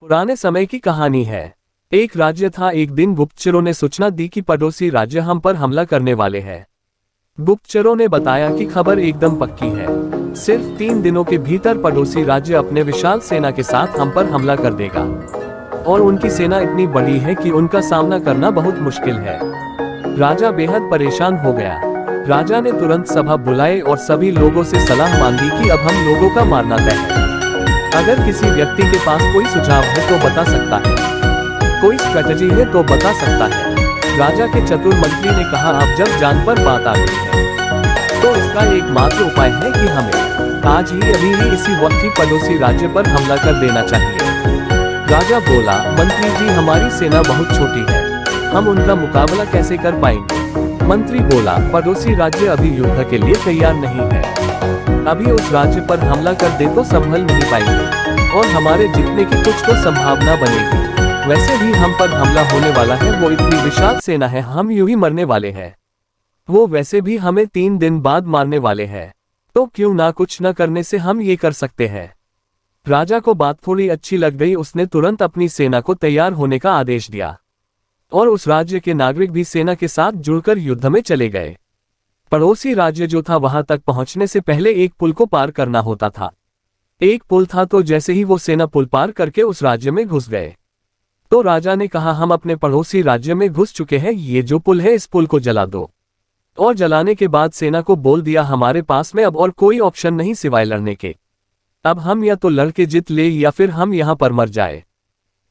पुराने समय की कहानी है। एक राज्य था। एक दिन गुप्तचरों ने सूचना दी कि पड़ोसी राज्य हम पर हमला करने वाले हैं। गुप्तचरों ने बताया कि खबर एकदम पक्की है। सिर्फ 3 दिनों के भीतर पड़ोसी राज्य अपने विशाल सेना के साथ हम पर हमला कर देगा और उनकी सेना इतनी बड़ी है कि उनका सामना करना बहुत मुश्किल है। राजा बेहद परेशान हो गया। राजा ने तुरंत सभा बुलाई और सभी लोगों से सलाह मांगी कि अब हम लोगों का मारना तय है। अगर किसी व्यक्ति के पास कोई सुझाव है तो बता सकता है, कोई स्ट्रेटजी है तो बता सकता है। राजा के चतुर मंत्री ने कहा, अब जब जान पर बात आ गई है तो इसका एकमात्र उपाय है कि हमें आज ही अभी ही इसी वक्त ही पड़ोसी राज्य पर हमला कर देना चाहिए। राजा बोला, मंत्री जी हमारी सेना बहुत छोटी है, हम उनका मुकाबला कैसे कर पाएंगे। मंत्री बोला, पड़ोसी राज्य अभी युद्ध के लिए तैयार नहीं है, अभी उस राज्य पर हमला कर दे तो संभल नहीं पाएंगे और हमारे जीतने की कुछ तो संभावना बनेगी। वैसे भी हम पर हमला होने वाला है, वो इतनी विशाल सेना है, हम यूं ही मरने वाले हैं। वो वैसे भी हमें 3 दिन बाद मारने वाले हैं, तो क्यों ना कुछ न करने से हम ये कर सकते हैं। राजा को बात थोड़ी अच्छी लग गई। उसने तुरंत अपनी सेना को तैयार होने का आदेश दिया और उस राज्य के नागरिक भी सेना के साथ जुड़कर युद्ध में चले गए। पड़ोसी राज्य जो था वहां तक पहुंचने से पहले एक पुल को पार करना होता था। एक पुल था, तो जैसे ही वो सेना पुल पार करके उस राज्य में घुस गए तो राजा ने कहा, हम अपने पड़ोसी राज्य में घुस चुके हैं, ये जो पुल है इस पुल को जला दो। और जलाने के बाद सेना को बोल दिया, हमारे पास में अब और कोई ऑप्शन नहीं सिवाय लड़ने के। अब हम या तो लड़के जीत ले या फिर हम यहाँ पर मर जाए,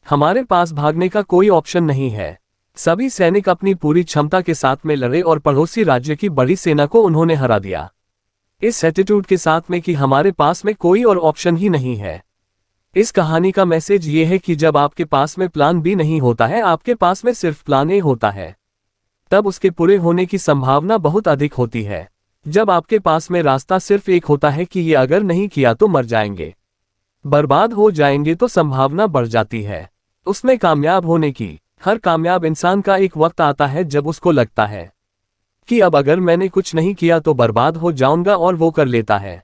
हमारे पास भागने का कोई ऑप्शन नहीं है। सभी सैनिक अपनी पूरी क्षमता के साथ में लड़े और पड़ोसी राज्य की बड़ी सेना को उन्होंने हरा दिया, इस एटीट्यूड के साथ में कि हमारे पास में कोई और ऑप्शन ही नहीं है। इस कहानी का मैसेज ये है कि जब आपके पास में प्लान बी नहीं होता है, आपके पास में सिर्फ प्लान ए होता है, तब उसके पूरे होने की संभावना बहुत अधिक होती है। जब आपके पास में रास्ता सिर्फ एक होता है कि ये अगर नहीं किया तो मर जाएंगे, बर्बाद हो जाएंगे, तो संभावना बढ़ जाती है उसमें कामयाब होने की। हर कामयाब इंसान का एक वक्त आता है जब उसको लगता है कि अब अगर मैंने कुछ नहीं किया तो बर्बाद हो जाऊंगा, और वो कर लेता है।